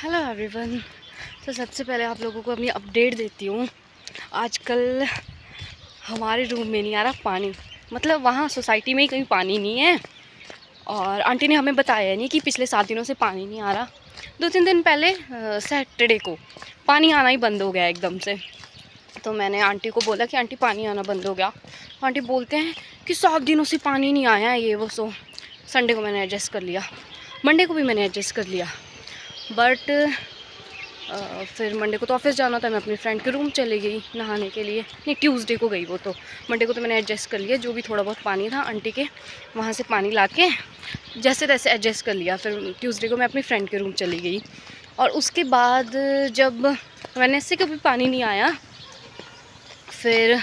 Hello everyone. तो सबसे पहले आप लोगों को अपनी अपडेट देती हूँ। आजकल हमारे रूम में नहीं आ रहा पानी, मतलब वहाँ सोसाइटी में ही कहीं पानी नहीं है। और आंटी ने हमें बताया नहीं कि पिछले 7 दिनों से पानी नहीं आ रहा। 2-3 दिन पहले सैटरडे को पानी आना ही बंद हो गया एकदम से। तो मैंने आंटी को बोला कि आंटी पानी आना बंद हो गया। आंटी बोलते हैं कि 7 दिनों से पानी नहीं आया है, ये वो। सो संडे को मैंने एडजस्ट कर लिया, मंडे को भी मैंने एडजस्ट कर लिया। बट फिर मंडे को तो ऑफिस जाना था, मैं अपनी फ्रेंड के रूम चली गई नहाने के लिए। नहीं, ट्यूसडे को गई वो। तो मंडे को तो मैंने एडजस्ट कर लिया, जो भी थोड़ा बहुत पानी था आंटी के वहाँ से पानी ला के जैसे तैसे एडजस्ट कर लिया। फिर ट्यूसडे को मैं अपनी फ्रेंड के रूम चली गई। और उसके बाद जब वेडनेसडे को भी पानी नहीं आया, फिर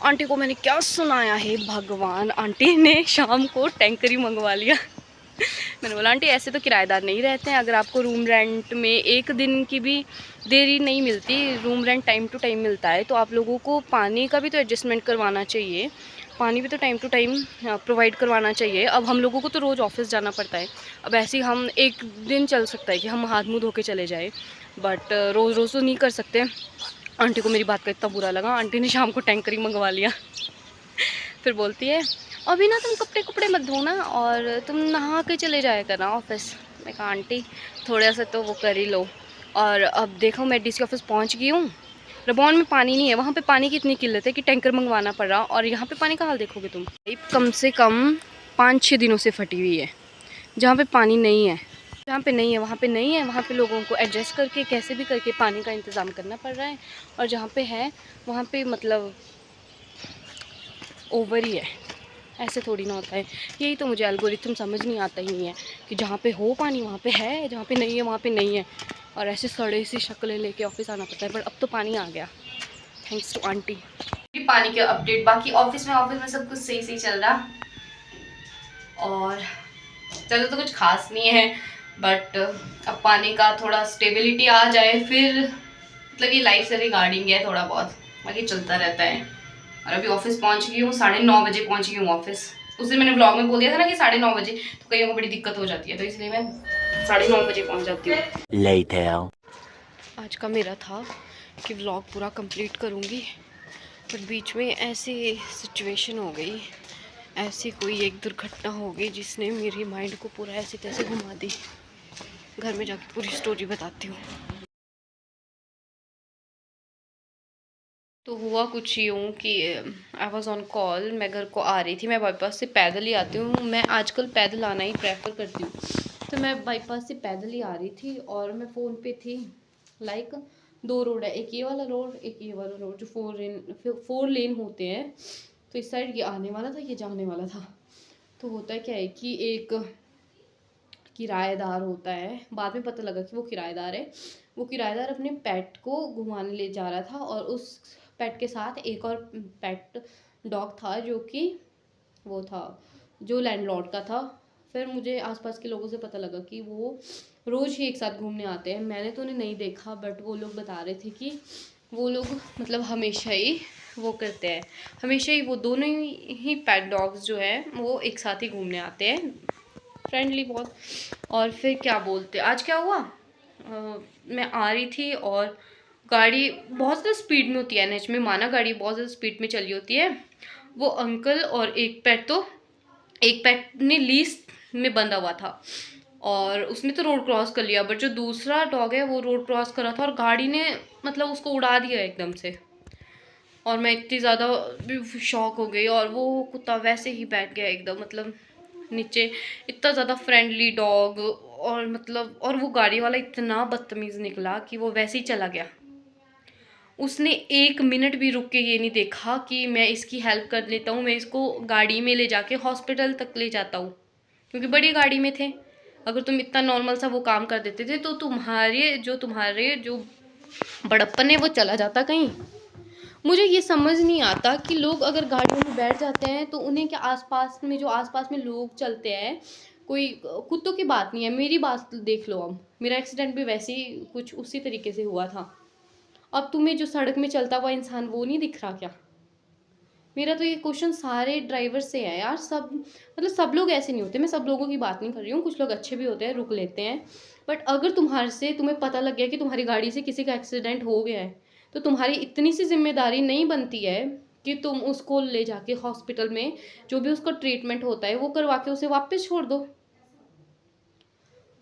आंटी को मैंने क्या सुनाया है भगवान, आंटी ने शाम को टैंकर ही मंगवा लिया। मैंने बोला आंटी ऐसे तो किराएदार नहीं रहते हैं, अगर आपको रूम रेंट में एक दिन की भी देरी नहीं मिलती, room rent time to time मिलता है, तो आप लोगों को पानी का भी तो एडजस्टमेंट करवाना चाहिए, पानी भी तो टाइम टू टाइम प्रोवाइड करवाना चाहिए। अब हम लोगों को तो रोज़ ऑफिस जाना पड़ता है। अब ऐसे ही हम एक दिन चल सकता है कि हम हाथ मुँह धो के चले जाए, बट रोज़ रोज़ तो नहीं कर सकते। आंटी को मेरी बात का इतना बुरा लगा, आंटी ने शाम को टैंकर ही मंगवा लिया। फिर बोलती है अभी ना तुम कपड़े मत धोना और तुम नहा के चले जाया करना ऑफिस। मैं कहा आंटी थोड़ा सा तो वो कर ही लो। और अब देखो मैं डीसी ऑफिस पहुंच गई हूँ। रबौन में पानी नहीं है, वहाँ पे पानी की इतनी किल्लत है कि टैंकर मंगवाना पड़ रहा, और यहाँ पे पानी का हाल देखोगे तुम। कम से कम 5-6 दिनों से फटी हुई है। जहाँ पे पानी नहीं है, जहाँ पे नहीं है वहाँ पे नहीं है, वहाँ पे लोगों को एडजस्ट करके कैसे भी करके पानी का इंतज़ाम करना पड़ रहा है। और जहाँ पे है वहाँ पे मतलब ओवर ही है। ऐसे थोड़ी ना होता है। यही तो मुझे एल्गोरिथम समझ नहीं आता ही नहीं है कि जहाँ पे हो पानी वहाँ पे है, जहाँ पे नहीं है वहाँ पे नहीं है। और ऐसे सड़े सी शक्लें लेके ऑफिस आना पड़ता है, पर अब तो पानी आ गया, थैंक्स टू आंटी। पानी के अपडेट बाकी ऑफिस में सब कुछ सही सही चल रहा। और चलो तो कुछ खास नहीं है, बट अब पानी का थोड़ा स्टेबिलिटी आ जाए फिर, मतलब ये लाइफ से रिगार्डिंग है थोड़ा बहुत, बाकी चलता रहता है। और अभी ऑफिस पहुंच गई हूँ, 9:30 बजे पहुंच गई हूँ ऑफिस। उस दिन मैंने ब्लॉग में बोल दिया था ना कि 9:30 बजे, तो कईयों को बड़ी दिक्कत हो जाती है, तो इसलिए मैं 9:30 बजे पहुंच जाती हूँ। आज का मेरा था कि व्लॉग पूरा कंप्लीट करूँगी, पर बीच में ऐसी सिचुएशन हो गई, ऐसी कोई एक दुर्घटना हो गई जिसने मेरी माइंड को पूरा ऐसे तैसे घुमा दी। घर में जाके पूरी स्टोरी बताती हूँ। तो हुआ कुछ यूँ कि आई वॉज ऑन कॉल, मैं घर को आ रही थी। मैं बाईपास से पैदल ही आती हूँ, मैं आजकल पैदल आना ही प्रेफर करती हूँ। तो मैं बाईपास से पैदल ही आ रही थी और मैं फ़ोन पे थी। लाइक 2 रोड है, एक ये वाला रोड, एक ये वाला रोड, जो 4 लेन होते हैं। तो इस साइड ये आने वाला था, ये जाने वाला था। तो होता है क्या है कि एक किराएदार होता है, बाद में पता लगा कि वो किराएदार है। वो किराएदार अपने पेट को घुमाने ले जा रहा था, और उस पेट के साथ एक और पेट डॉग था, जो कि वो था जो लैंडलॉर्ड का था। फिर मुझे आसपास के लोगों से पता लगा कि वो रोज़ ही एक साथ घूमने आते हैं। मैंने तो उन्हें नहीं देखा, बट वो लोग बता रहे थे कि वो लोग मतलब हमेशा ही वो करते हैं, हमेशा ही वो दोनों ही पेट डॉग्स जो हैं वो एक साथ ही घूमने आते हैं, फ्रेंडली बहुत। और फिर क्या बोलते, आज क्या हुआ, मैं आ रही थी और गाड़ी बहुत ज़्यादा स्पीड में होती है एनएच में, माना गाड़ी बहुत ज़्यादा स्पीड में चली होती है। वो अंकल और एक पेट ने लीज में बंधा हुआ था, और उसने तो रोड क्रॉस कर लिया, बट जो दूसरा डॉग है वो रोड क्रॉस कर रहा था और गाड़ी ने मतलब उसको उड़ा दिया एकदम से। और मैं इतनी ज़्यादा शॉक हो गई, और वो कुत्ता वैसे ही बैठ गया एकदम, मतलब नीचे। इतना ज़्यादा फ्रेंडली डॉग, और मतलब और वो गाड़ी वाला इतना बदतमीज़ निकला कि वो वैसे ही चला गया। उसने 1 मिनट भी रुक के ये नहीं देखा कि मैं इसकी हेल्प कर लेता हूँ, मैं इसको गाड़ी में ले जाके हॉस्पिटल तक ले जाता हूँ, क्योंकि बड़ी गाड़ी में थे। अगर तुम इतना नॉर्मल सा वो काम कर देते थे तो तुम्हारे जो बड़प्पन है वो चला जाता कहीं। मुझे ये समझ नहीं आता कि लोग अगर गाड़ियों में बैठ जाते हैं तो उन्हें क्या आसपास में लोग चलते हैं, कोई कुत्तों की बात नहीं है, मेरी बात देख लो। अब मेरा एक्सीडेंट भी वैसे ही कुछ उसी तरीके से हुआ था। अब तुम्हें जो सड़क में चलता हुआ इंसान वो नहीं दिख रहा क्या? मेरा तो ये क्वेश्चन सारे ड्राइवर से है यार। सब मतलब सब लोग ऐसे नहीं होते, मैं सब लोगों की बात नहीं कर रही हूँ, कुछ लोग अच्छे भी होते हैं, रुक लेते हैं, बट अगर तुम्हें पता लग गया कि तुम्हारी गाड़ी से किसी का एक्सीडेंट हो गया है, तो तुम्हारी इतनी सी जिम्मेदारी नहीं बनती है कि तुम उसको ले जाके हॉस्पिटल में जो भी उसका ट्रीटमेंट होता है वो करवा के उसे वापस छोड़ दो।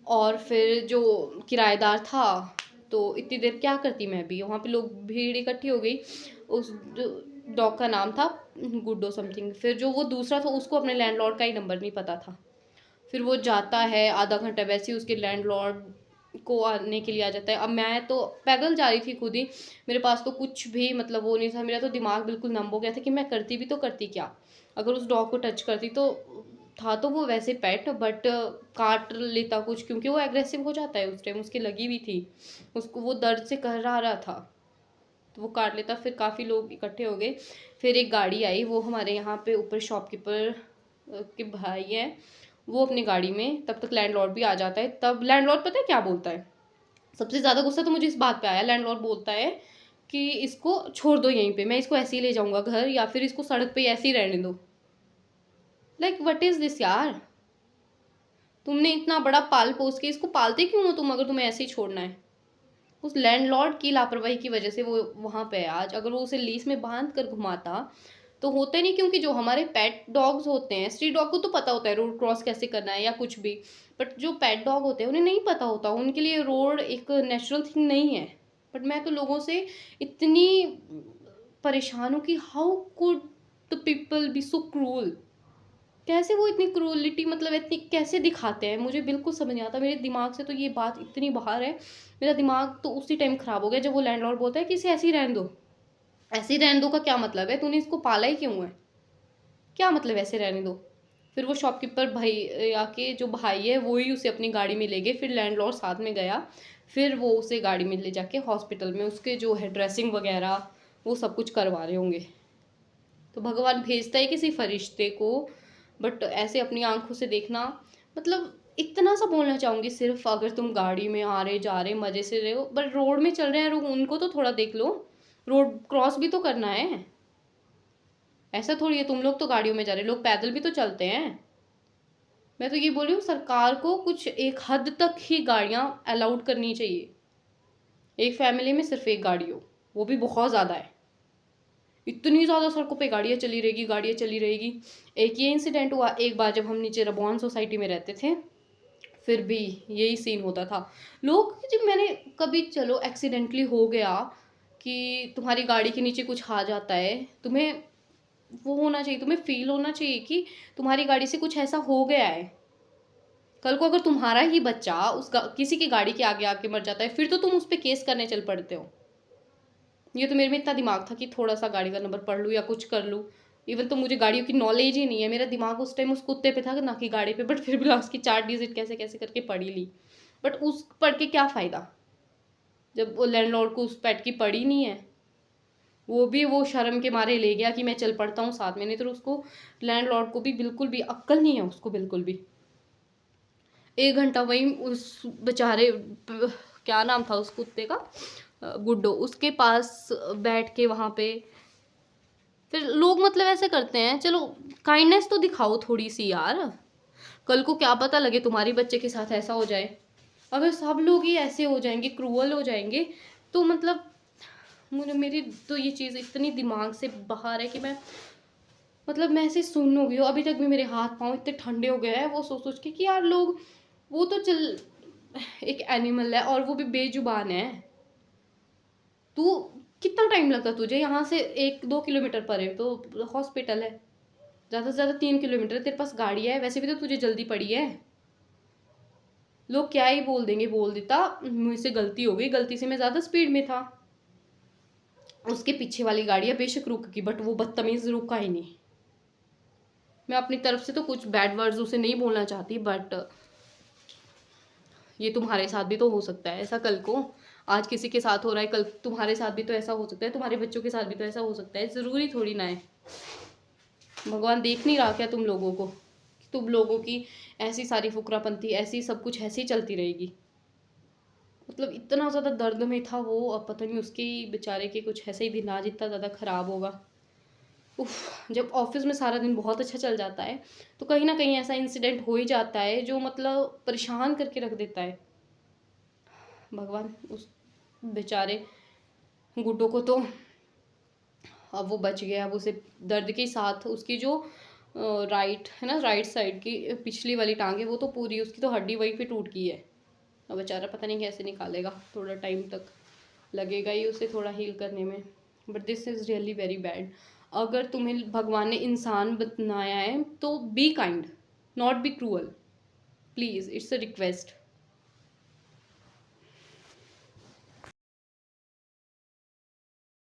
और फिर जो किराएदार था, तो इतनी देर क्या करती मैं भी, वहाँ पे लोग भीड़ इकट्ठी हो गई। उस डॉग का नाम था गुड्डो समथिंग। फिर जो वो दूसरा था उसको अपने लैंडलॉर्ड का ही नंबर नहीं पता था। फिर वो जाता है, आधा घंटा वैसे ही उसके लैंडलॉर्ड को आने के लिए आ जाता है। अब मैं तो पैदल जा रही थी खुद ही, मेरे पास तो कुछ भी मतलब वो नहीं था, मेरा तो दिमाग बिल्कुल नम हो गया था कि मैं करती भी तो करती क्या, अगर उस डॉग को टच करती तो। था तो वो वैसे पेट, बट काट लेता कुछ, क्योंकि वो एग्रेसिव हो जाता है उस टाइम, उसकी लगी हुई थी, उसको वो दर्द से कहरा रहा था, तो वो काट लेता। फिर काफ़ी लोग इकट्ठे हो गए। फिर एक गाड़ी आई, वो हमारे यहाँ पे ऊपर शॉपकीपर के भाई हैं, वो अपनी गाड़ी में, तब तक लैंडलॉर्ड भी आ जाता है। तब लैंडलॉर्ड पता है क्या बोलता है, सबसे ज़्यादा गुस्सा तो मुझे इस बात पे आया। लैंडलॉर्ड बोलता है कि इसको छोड़ दो यहीं पे, मैं इसको ऐसे ही ले जाऊंगा घर, या फिर इसको सड़क पे ऐसे ही रहने दो। लाइक व्हाट इज़ दिस यार, तुमने इतना बड़ा पाल पोस के इसको पालते क्यों हो तुम, अगर तुम्हें ऐसे ही छोड़ना है। उस लैंडलॉर्ड की लापरवाही की वजह से वो वहाँ पे है आज। अगर वो उसे लीस में बांध कर घुमाता तो होते नहीं, क्योंकि जो हमारे पेट डॉग्स होते हैं, स्ट्रीट डॉग को तो पता होता है रोड क्रॉस कैसे करना है या कुछ भी, बट जो पेट डॉग होते हैं उन्हें नहीं पता होता, उनके लिए रोड एक नेचुरल थिंग नहीं है। बट मैं तो लोगों से इतनी परेशान हूँ कि how could the people be so cruel. कैसे वो इतनी क्रूअलिटी मतलब इतनी कैसे दिखाते हैं, मुझे बिल्कुल समझ नहीं आता। मेरे दिमाग से तो ये बात इतनी बाहर है, मेरा दिमाग तो उसी टाइम ख़राब हो गया जब वो लैंडलॉर्ड बोलता है कि इसे ऐसे ही रहने दो। ऐसे ही रहने दो का क्या मतलब है, तूने इसको पाला ही क्यों है, क्या मतलब ऐसे रहने दो। फिर वो शॉपकीपर भाई आके, जो भाई है वो ही उसे अपनी गाड़ी में ले गए, फिर लैंडलॉर्ड साथ में गया। फिर वो उसे गाड़ी में ले जाके हॉस्पिटल में उसके जो है ड्रेसिंग वगैरह वो सब कुछ करवा रहे होंगे। तो भगवान भेजता है किसी फरिश्ते को, बट ऐसे अपनी आंखों से देखना, मतलब इतना सा बोलना चाहूँगी सिर्फ, अगर तुम गाड़ी में आ रहे जा रहे मज़े से रहे हो, बट रोड में चल रहे हैं उनको तो थोड़ा देख लो, रोड क्रॉस भी तो करना है। ऐसा थोड़ी है तुम लोग तो गाड़ियों में जा रहे, लोग पैदल भी तो चलते हैं। मैं तो ये बोल रही हूँ सरकार को कुछ एक हद तक ही गाड़ियाँ अलाउड करनी चाहिए। एक फैमिली में सिर्फ एक गाड़ी हो, वो भी बहुत ज़्यादा है। इतनी ज़्यादा सड़कों पे गाड़ियाँ चली रहेगी, गाड़ियाँ चली रहेगी। एक ये इंसिडेंट हुआ एक बार जब हम नीचे रबॉन सोसाइटी में रहते थे, फिर भी यही सीन होता था। लोग, जब मैंने कभी चलो एक्सीडेंटली हो गया कि तुम्हारी गाड़ी के नीचे कुछ आ जाता है, तुम्हें वो होना चाहिए, तुम्हें फील होना चाहिए कि तुम्हारी गाड़ी से कुछ ऐसा हो गया है। कल को अगर तुम्हारा ही बच्चा किसी की गाड़ी के आगे आके मर जाता है, फिर तो तुम उस पर केस करने चल पड़ते हो। ये तो मेरे में इतना दिमाग था कि थोड़ा सा गाड़ी का नंबर पढ़ लूँ या कुछ कर लूँ। इवन तो मुझे गाड़ियों की नॉलेज ही नहीं है, मेरा दिमाग उस टाइम उस कुत्ते पे था ना कि गाड़ी पे, बट फिर भी लास्ट की 4 डिजिट कैसे कैसे करके पढ़ ही ली। बट उस पढ़ के क्या फ़ायदा जब वो लैंडलॉर्ड को उस पेट की पड़ी नहीं है। वो भी वो शर्म के मारे ले गया कि मैं चल पड़ता हूँ साथ में, नहीं तो उसको लैंडलॉर्ड को भी बिल्कुल भी अक्ल नहीं है, उसको बिल्कुल भी। 1 घंटा वहीं उस बेचारे क्या नाम था उस कुत्ते का, गुड्डो, उसके पास बैठ के वहाँ पे। फिर लोग मतलब ऐसे करते हैं, चलो काइंडनेस तो दिखाओ थोड़ी सी यार, कल को क्या पता लगे तुम्हारे बच्चे के साथ ऐसा हो जाए। अगर सब लोग ही ऐसे हो जाएंगे, क्रूअल हो जाएंगे, तो मतलब मेरी तो ये चीज़ इतनी दिमाग से बाहर है कि मैं ऐसे सुन हो गई हूँ। अभी तक भी मेरे हाथ पाँव इतने ठंडे हो गए हैं वो सोच सोच के कि यार लोग, वो तो चल एक एनिमल है और वो भी बेजुबान है। तू कितना टाइम लगता तुझे, यहाँ से 1-2 किलोमीटर परे तो हॉस्पिटल है, ज़्यादा से ज़्यादा 3 किलोमीटर, तेरे पास गाड़ी है, वैसे भी तो तुझे जल्दी पड़ी है। लोग क्या ही बोल देंगे, बोल देता मुझसे गलती हो गई, गलती से मैं ज़्यादा स्पीड में था। उसके पीछे वाली गाड़ियाँ बेशक रुक गई, बट वो बदतमीज़ रुका ही नहीं। मैं अपनी तरफ से तो कुछ बैड वर्ड्स उसे नहीं बोलना चाहती, बट ये तुम्हारे साथ भी तो हो सकता है ऐसा, कल को आज किसी के साथ हो रहा है, कल तुम्हारे साथ भी तो ऐसा हो सकता है, तुम्हारे बच्चों के साथ भी तो ऐसा हो सकता है। ज़रूरी थोड़ी ना है, भगवान देख नहीं रहा क्या तुम लोगों को, तुम लोगों की ऐसी सारी फुकरापंथी, ऐसी सब कुछ ऐसी चलती रहेगी। मतलब इतना ज़्यादा दर्द में था वो, अब पता नहीं उसके बेचारे के कुछ ऐसे ही दिन आज इतना ज़्यादा ख़राब होगा। उफ, जब ऑफिस में सारा दिन बहुत अच्छा चल जाता है तो कहीं ना कहीं ऐसा इंसिडेंट हो ही जाता है जो मतलब परेशान करके रख देता है। भगवान उस बेचारे गुड्डो को तो अब वो बच गया। अब उसे दर्द के साथ उसकी जो राइट है ना, राइट साइड की पिछली वाली टांग है वो तो पूरी, उसकी तो हड्डी वहीं पे टूट गई है। अब बेचारा पता नहीं कैसे निकालेगा, थोड़ा टाइम तक लगेगा ही उसे थोड़ा हील करने में। But this is really very bad. अगर तुम्हें भगवान ने इंसान बनाया है तो be kind, not be cruel, please, it's a request.